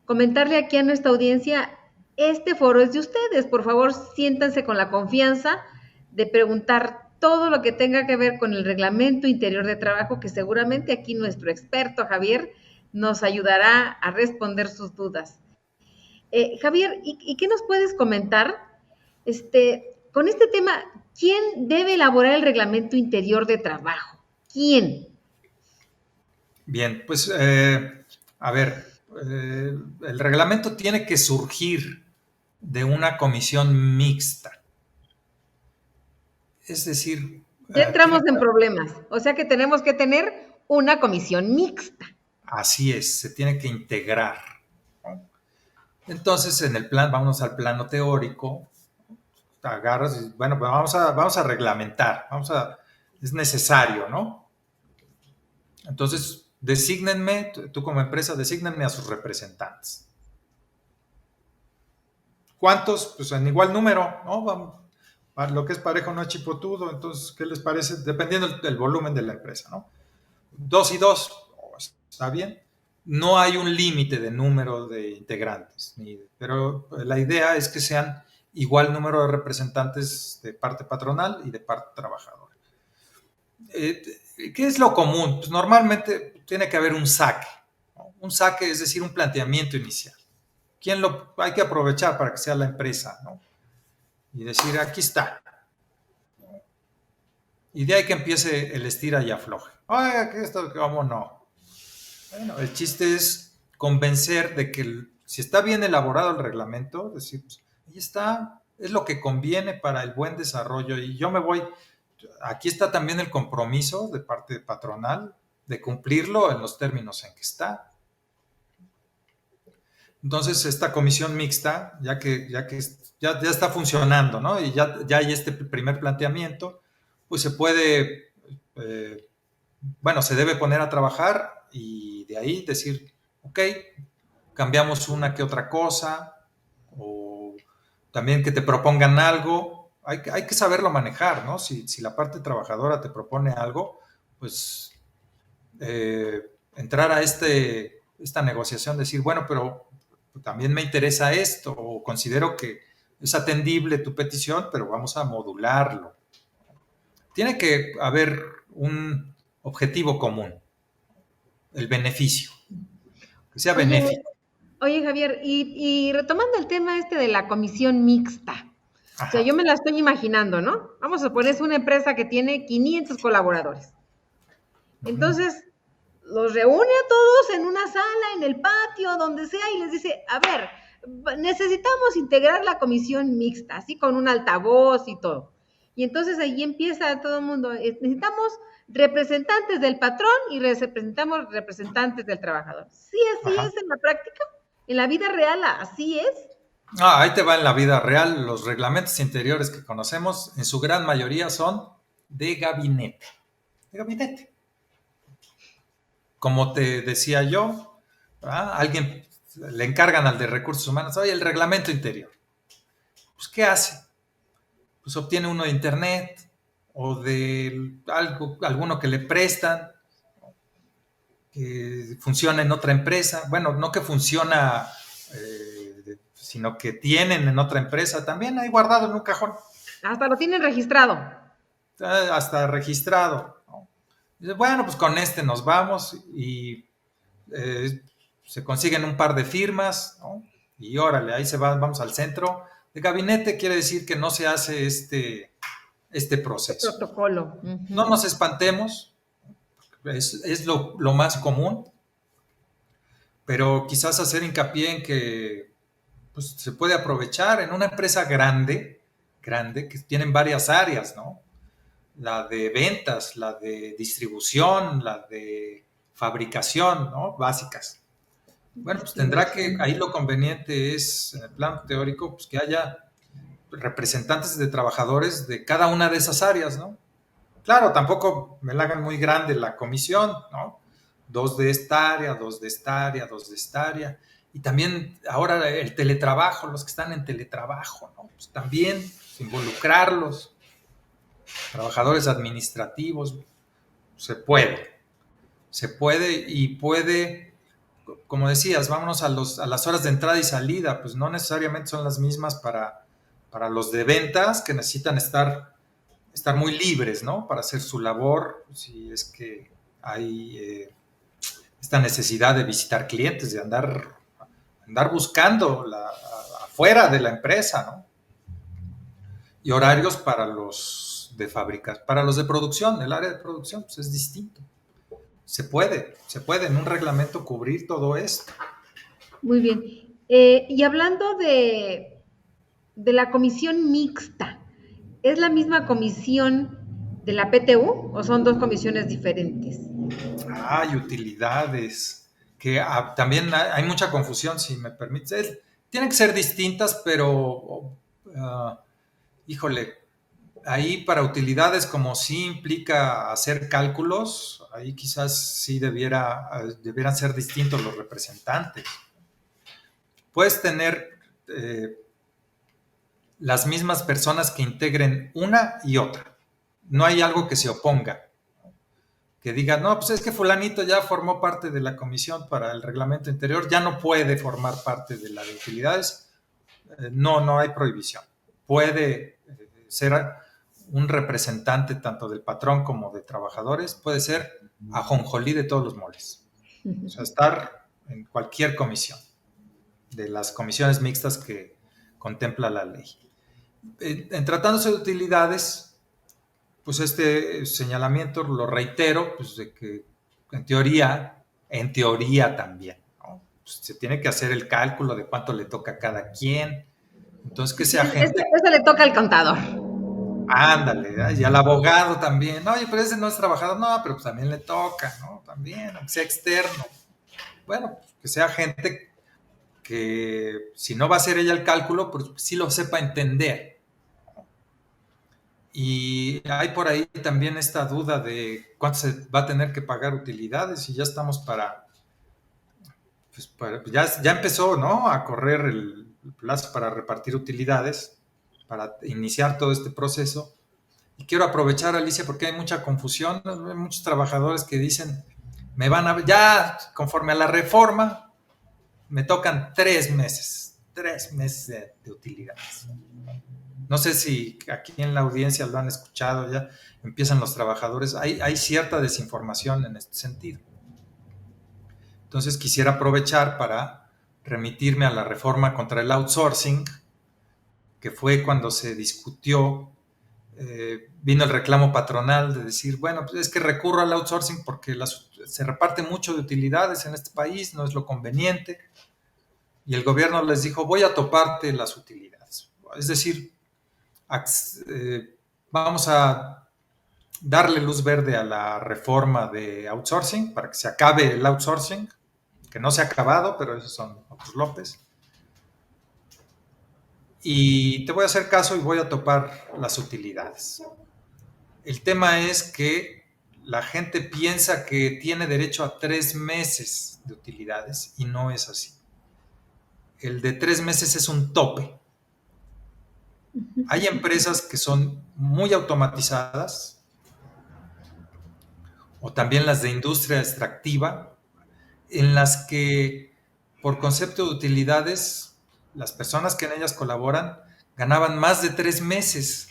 comentarle aquí a nuestra audiencia, este foro es de ustedes. Por favor, siéntanse con la confianza de preguntar todo lo que tenga que ver con el reglamento interior de trabajo, que seguramente aquí nuestro experto Javier nos ayudará a responder sus dudas. Javier, ¿y qué nos puedes comentar? Con este tema, ¿quién debe elaborar el reglamento interior de trabajo? ¿Quién? Bien, pues a ver, el reglamento tiene que surgir de una comisión mixta. Es decir, Ya entramos en problemas, o sea que tenemos que tener una comisión mixta. así es, se tiene que integrar, ¿no? Entonces, en el plan, vámonos al plano teórico, agarras y, bueno, pues vamos a reglamentar, es necesario, ¿no? Entonces, desígnenme, tú como empresa, desígnenme a sus representantes. ¿Cuántos? Pues en igual número, ¿no? Vamos, lo que es parejo no es chipotudo, entonces, ¿qué les parece? Dependiendo del volumen de la empresa, ¿no? 2 y 2, está bien. No hay un límite de número de integrantes, pero la idea es que sean igual número de representantes de parte patronal y de parte trabajadora. ¿Qué es lo común? Pues normalmente tiene que haber un saque, ¿no? Un saque, es decir, un planteamiento inicial. Hay que aprovechar para que sea la empresa, ¿no? Y decir, aquí está. Y de ahí que empiece el estira y afloje. Oiga, ¿qué esto? ¿Cómo no? Bueno, el chiste es convencer de que si está bien elaborado el reglamento, decir, pues, ahí está, es lo que conviene para el buen desarrollo. Y yo me voy, aquí está también el compromiso de parte patronal de cumplirlo en los términos en que está. Entonces, esta comisión mixta, ya está funcionando, ¿no? Y ya hay este primer planteamiento, pues se puede, se debe poner a trabajar y de ahí decir, ok, cambiamos una que otra cosa, o también que te propongan algo. Hay que saberlo manejar, ¿no? Si la parte trabajadora te propone algo, pues entrar a esta negociación, decir, bueno, pero también me interesa esto, o considero que es atendible tu petición, pero vamos a modularlo. Tiene que haber un objetivo común, el beneficio, que sea benéfico. Oye Javier, y retomando el tema de la comisión mixta, o sea, Ajá. yo me la estoy imaginando, ¿no? Vamos a poner, es una empresa que tiene 500 colaboradores. Entonces, los reúne a todos en una sala, en el patio, donde sea, y les dice, a ver, necesitamos integrar la comisión mixta, así con un altavoz y todo. Y entonces ahí empieza todo el mundo, necesitamos representantes del patrón y representamos representantes del trabajador. Sí, así Ajá. es en la práctica, en la vida real, así es. Ahí te va en la vida real. Los reglamentos interiores que conocemos, en su gran mayoría son de gabinete. De gabinete. Como te decía yo, alguien le encargan al de recursos humanos, oye, el reglamento interior. Pues, ¿qué hace? Pues obtiene uno de internet o de alguno que le prestan, que funciona en otra empresa. Bueno, no que funciona, sino que tienen en otra empresa, también ahí guardado en un cajón. Hasta lo tienen registrado. Hasta registrado, ¿no? Dice, bueno, pues con este nos vamos y se consiguen un par de firmas, ¿no? Y órale, ahí vamos al centro. De gabinete quiere decir que no se hace este proceso. Protocolo. No nos espantemos, es lo más común, pero quizás hacer hincapié en que pues, se puede aprovechar en una empresa grande, que tienen varias áreas, ¿no? La de ventas, la de distribución, la de fabricación, ¿no? Básicas. Bueno, pues tendrá que, ahí lo conveniente es, en el plano teórico, pues que haya representantes de trabajadores de cada una de esas áreas, ¿no? Claro, tampoco me la hagan muy grande la comisión, ¿no? Dos de esta área, dos de esta área, dos de esta área. Y también ahora el teletrabajo, los que están en teletrabajo, ¿no? Pues también involucrarlos, trabajadores administrativos, se puede y puede, como decías, vámonos a las horas de entrada y salida, pues no necesariamente son las mismas para los de ventas que necesitan estar muy libres, ¿no? Para hacer su labor, si es que hay esta necesidad de visitar clientes, de andar buscando afuera de la empresa, ¿no? Y horarios para los de fábricas, para los de producción, el área de producción, pues es distinto. Se puede en un reglamento cubrir todo esto. Muy bien. Y hablando de la comisión mixta, ¿es la misma comisión de la PTU o son dos comisiones diferentes? Hay utilidades, que también hay mucha confusión, si me permites. Tienen que ser distintas, pero, híjole, ahí para utilidades como sí implica hacer cálculos, ahí quizás sí debieran ser distintos los representantes. Puedes tener las mismas personas que integren una y otra. No hay algo que se oponga. Que diga, no, pues es que fulanito ya formó parte de la comisión para el reglamento interior, ya no puede formar parte de la de utilidades. No hay prohibición. Puede ser un representante tanto del patrón como de trabajadores, puede ser ajonjolí de todos los moles. O sea, estar en cualquier comisión, de las comisiones mixtas que contempla la ley. En tratándose de utilidades, pues este señalamiento lo reitero, pues de que en teoría también, ¿no? Pues se tiene que hacer el cálculo de cuánto le toca a cada quien. Entonces, que sea gente. Eso le toca al contador. Ándale, y al abogado también. Oye, pero ese no es trabajador. No, pero pues también le toca, ¿no? También, aunque sea externo. Bueno, pues que sea gente que, si no va a hacer ella el cálculo, pues sí lo sepa entender. Y hay por ahí también esta duda de cuánto se va a tener que pagar utilidades y ya estamos ya empezó, ¿no? A correr el plazo para repartir utilidades, para iniciar todo este proceso. Y quiero aprovechar, Alicia, porque hay mucha confusión, hay muchos trabajadores que dicen, ya conforme a la reforma, me tocan 3 meses de utilidades. No sé si aquí en la audiencia lo han escuchado, ya empiezan los trabajadores. Hay cierta desinformación en este sentido. Entonces quisiera aprovechar para remitirme a la reforma contra el outsourcing, que fue cuando se discutió, vino el reclamo patronal de decir, bueno, pues es que recurro al outsourcing porque se reparte mucho de utilidades en este país, no es lo conveniente. Y el gobierno les dijo, voy a toparte las utilidades. Es decir, vamos a darle luz verde a la reforma de outsourcing para que se acabe el outsourcing, que no se ha acabado, pero esos son otros López. Y te voy a hacer caso y voy a topar las utilidades. El tema es que la gente piensa que tiene derecho a 3 meses de utilidades y no es así. El de 3 meses es un tope. Hay empresas que son muy automatizadas, o también las de industria extractiva, en las que por concepto de utilidades, las personas que en ellas colaboran ganaban más de 3 meses,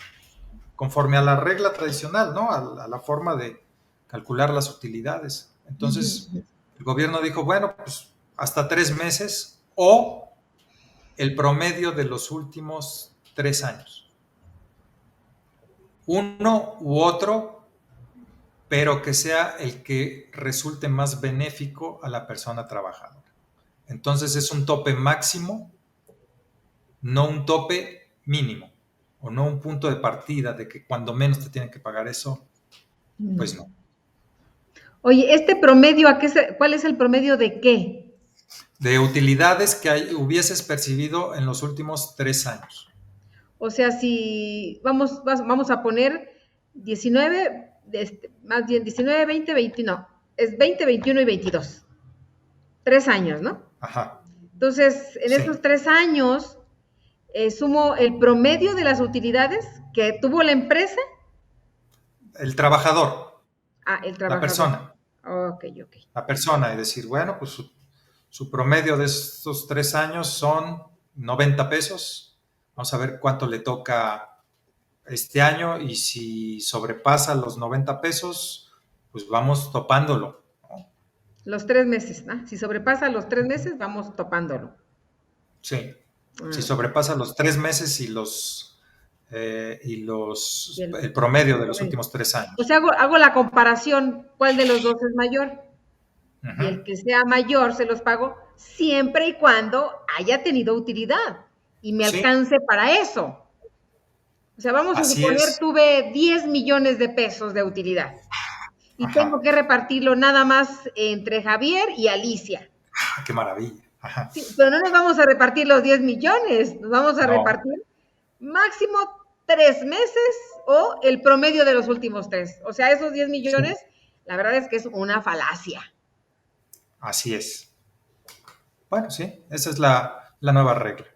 conforme a la regla tradicional, ¿no? A la forma de calcular las utilidades. Entonces, el gobierno dijo, bueno, pues hasta 3 meses o el promedio de los últimos 3 años. Uno u otro, pero que sea el que resulte más benéfico a la persona trabajadora. Entonces es un tope máximo, no un tope mínimo, o no un punto de partida de que cuando menos te tienen que pagar eso, pues no. Oye, ¿este promedio cuál es el promedio de qué? de utilidades que hubieses percibido en los últimos 3 años. O sea, si vamos a poner 19, más bien 19, 20, 20, no, es 20, 21 y 22. 3 años, ¿no? Ajá, Entonces, en sí. estos 3 años, sumo el promedio de las utilidades que tuvo la empresa. El trabajador, El la trabajador. persona. Ok. La persona, y decir, bueno, pues su promedio de estos 3 años son 90 pesos. Vamos a ver cuánto le toca este año y si sobrepasa los 90 pesos, pues vamos topándolo, ¿no? Los 3 meses, ¿no? Si sobrepasa los 3 meses, vamos topándolo. Sí. Si Ok. sobrepasa los 3 meses el promedio de los últimos 3 O años. sea, hago la comparación, ¿cuál de los dos es mayor? Y Ujú. el que sea mayor se los pago siempre y cuando haya tenido utilidad y me Sí, alcance para eso. O sea, vamos a así suponer, es. tuve 10 millones de pesos de utilidad y tengo Ajá. que repartirlo nada más entre Javier y Alicia. Qué maravilla. Ajá. Sí, pero no nos vamos a repartir los 10 millones, nos vamos a No, repartir máximo 3 meses o el promedio de los últimos tres. O sea, esos 10 sí, millones, la verdad es que es una falacia. así es. Bueno, sí, esa es la nueva regla.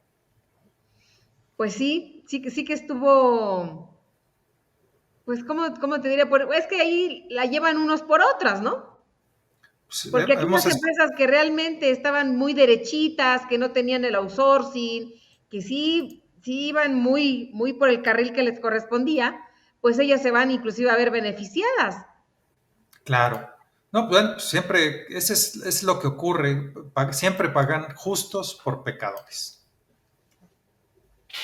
Pues sí que estuvo, pues, ¿cómo te diría? Es que ahí la llevan unos por otras, ¿no? Pues, Porque aquí hemos, las empresas que realmente estaban muy derechitas, que no tenían el outsourcing, que sí iban muy por el carril que les correspondía, pues ellas se van inclusive a ver beneficiadas. claro. No, pues, bueno, siempre, es lo que ocurre. Siempre pagan justos por pecadores.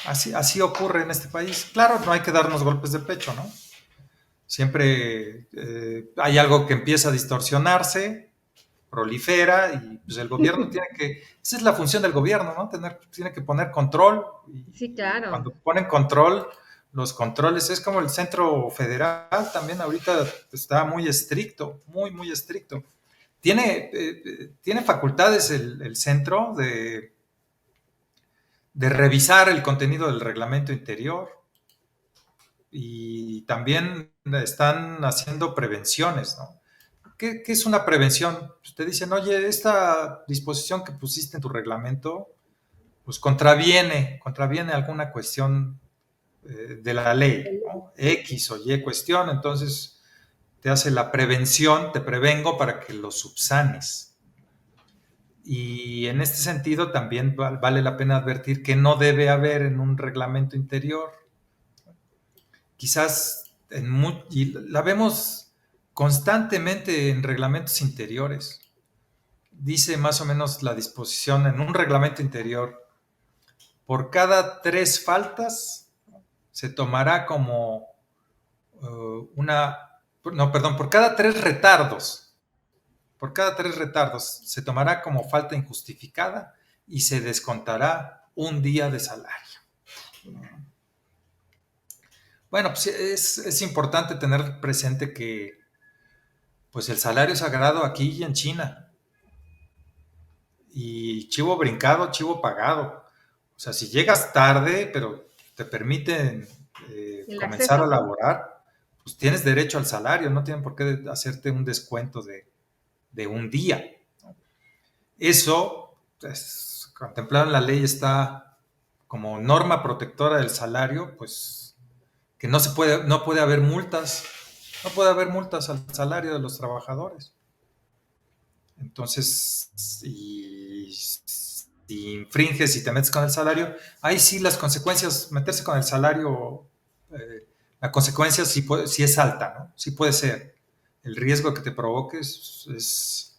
Así ocurre en este país. Claro, no hay que darnos golpes de pecho, ¿no? Siempre hay algo que empieza a distorsionarse, prolifera, y pues el gobierno esa es la función del gobierno, ¿no? Tiene que poner control, y Sí, claro. cuando ponen control, los controles, es como el centro federal también ahorita está muy estricto, muy estricto. Tiene facultades el centro de revisar el contenido del reglamento interior, y también están haciendo prevenciones, ¿no? ¿Qué es una prevención? Pues te dicen, oye, esta disposición que pusiste en tu reglamento, pues contraviene alguna cuestión de la ley, ¿no? X o Y cuestión, entonces te hace la prevención, te prevengo para que lo subsanes. Y en este sentido también vale la pena advertir que no debe haber en un reglamento interior, quizás y la vemos constantemente en reglamentos interiores. Dice más o menos la disposición en un reglamento interior: por cada 3 faltas se tomará como no, perdón, por cada 3 retardos se tomará como falta injustificada y se descontará un día de salario. Bueno, pues es importante tener presente que pues el salario es sagrado aquí y en China. Y chivo brincado, chivo pagado. O sea, si llegas tarde, pero te permiten El comenzar a acceso. laborar, pues tienes derecho al salario, no tienen por qué hacerte un descuento de un día. Eso, pues, contemplado en la ley, está como norma protectora del salario, pues que no puede haber multas, no puede haber multas al salario de los trabajadores. Entonces, si infringes y te metes con el salario, ahí sí las consecuencias, meterse con el salario, la consecuencia sí es alta, ¿no? Sí puede ser. El riesgo que te provoque es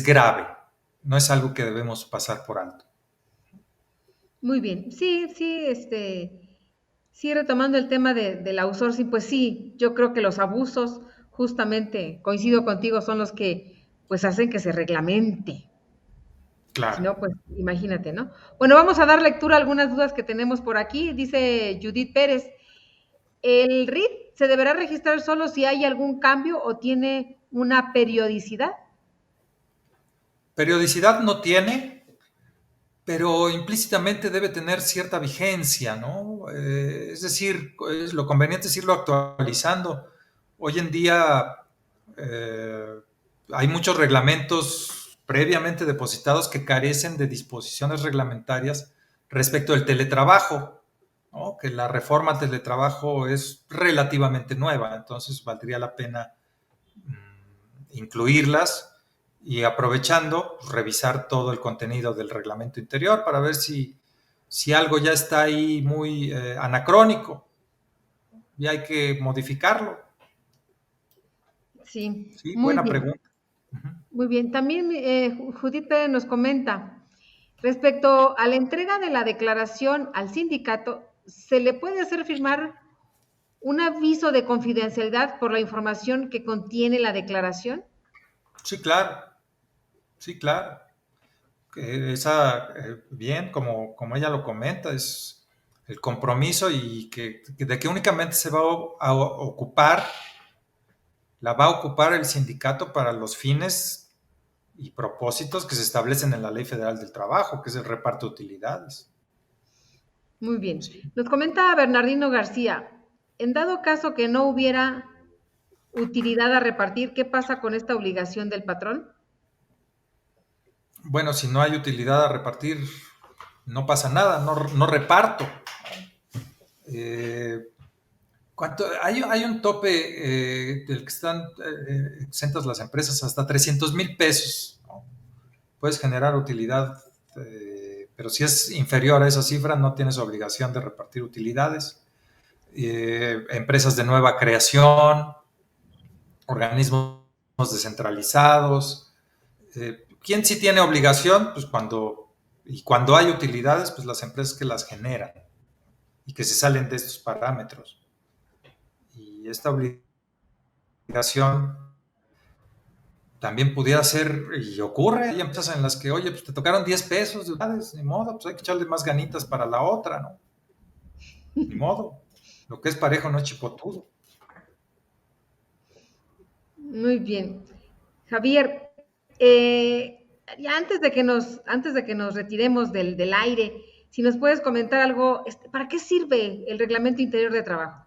grave, no es algo que debemos pasar por alto. Muy bien. Sí, sí, retomando el tema del outsourcing, pues sí, yo creo que los abusos, justamente, coincido contigo, son los que pues hacen que se reglamente. Si Claro. no, pues imagínate, ¿no? Bueno, vamos a dar lectura a algunas dudas que tenemos por aquí. Dice Judith Pérez, ¿el RIT se deberá registrar solo si hay algún cambio o tiene una periodicidad? Periodicidad no tiene, pero implícitamente debe tener cierta vigencia, ¿no? Es decir, lo conveniente es irlo actualizando. Hoy en día eh, hay muchos reglamentos previamente depositados que carecen de disposiciones reglamentarias respecto del teletrabajo, ¿no? Que la reforma al teletrabajo es relativamente nueva, entonces valdría la pena incluirlas y aprovechando, pues, revisar todo el contenido del reglamento interior para ver si algo ya está ahí muy anacrónico y hay que modificarlo. Sí, Sí, muy buena bien, pregunta. Uh-huh. muy bien. También Judith Pérez nos comenta, respecto a la entrega de la declaración al sindicato, ¿se le puede hacer firmar un aviso de confidencialidad por la información que contiene la declaración? Sí, claro, sí, claro. Esa, bien, como ella lo comenta, es el compromiso y de que únicamente se va a ocupar, la va a ocupar el sindicato para los fines y propósitos que se establecen en la Ley Federal del Trabajo, que es el reparto de utilidades. Muy bien. Sí. Nos comenta Bernardino García, en dado caso que no hubiera utilidad a repartir, ¿qué pasa con esta obligación del patrón? Bueno, si no hay utilidad a repartir, no pasa nada, no reparto. Eh, hay un tope del que están exentas las empresas hasta 300,000 pesos, ¿no? Puedes generar utilidad, pero si es inferior a esa cifra, no tienes obligación de repartir utilidades. Empresas de nueva creación, organismos descentralizados. ¿Quién sí tiene obligación? Pues cuando hay utilidades, pues las empresas que las generan y que se salen de estos parámetros. Y esta obligación también pudiera ser, y ocurre, hay empresas en las que, oye, pues te tocaron 10 pesos de utilidades, ni modo, pues hay que echarle más ganitas para la otra, ¿no? Ni modo. Lo que es parejo no es chipotudo. Muy bien. Javier, ya antes de que nos retiremos del aire, si nos puedes comentar algo, ¿para qué sirve el Reglamento Interior de Trabajo?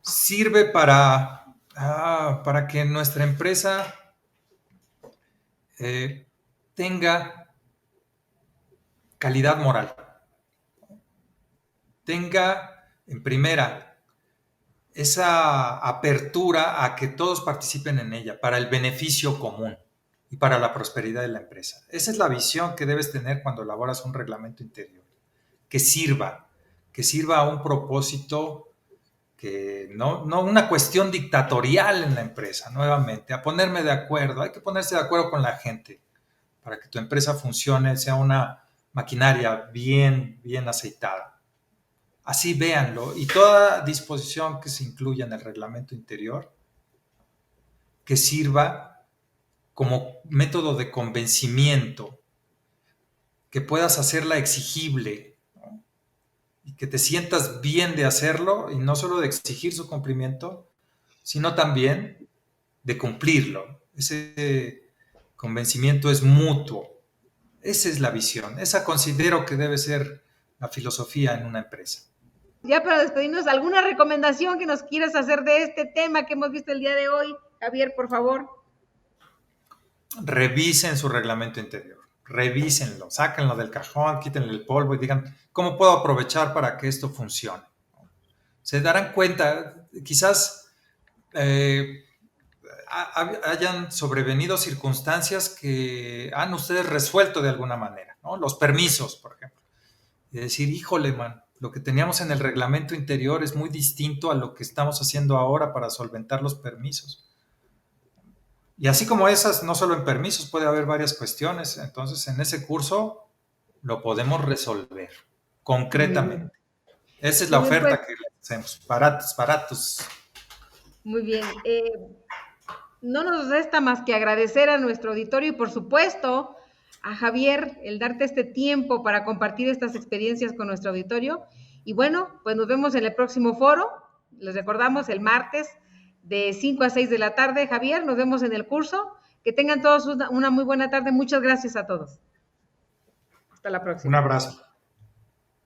Sirve para que nuestra empresa tenga calidad moral, tenga en primera esa apertura a que todos participen en ella para el beneficio común y para la prosperidad de la empresa. Esa es la visión que debes tener cuando elaboras un reglamento interior, que sirva a un propósito, que no una cuestión dictatorial en la empresa, nuevamente, a ponerme de acuerdo, hay que ponerse de acuerdo con la gente para que tu empresa funcione, sea una maquinaria bien aceitada. Así véanlo, y toda disposición que se incluya en el reglamento interior que sirva como método de convencimiento, que puedas hacerla exigible, ¿no? Y que te sientas bien de hacerlo, y no solo de exigir su cumplimiento, sino también de cumplirlo. Ese convencimiento es mutuo. Esa es la visión. Esa considero que debe ser la filosofía en una empresa. Ya para despedirnos, ¿alguna recomendación que nos quieras hacer de este tema que hemos visto el día de hoy? Javier, por favor. Revisen su reglamento interior, revísenlo, sáquenlo del cajón, quítenle el polvo y digan, ¿cómo puedo aprovechar para que esto funcione? Se darán cuenta, quizás hayan sobrevenido circunstancias que han ustedes resuelto de alguna manera, ¿no? Los permisos, por ejemplo. Y decir, híjole, man, lo que teníamos en el reglamento interior es muy distinto a lo que estamos haciendo ahora para solventar los permisos. Y así como esas, no solo en permisos, puede haber varias cuestiones. Entonces, en ese curso lo podemos resolver Muy bien. concretamente. Esa es la Muy bien, pues, oferta que le hacemos. Baratos, baratos. muy bien. No nos resta más que agradecer a nuestro auditorio y, por supuesto, a Javier el darte este tiempo para compartir estas experiencias con nuestro auditorio. Y bueno, pues nos vemos en el próximo foro. Les recordamos el martes de 5 a 6 de la tarde. Javier, nos vemos en el curso. Que tengan todos una muy buena tarde. Muchas gracias a todos. Hasta la próxima. Un abrazo.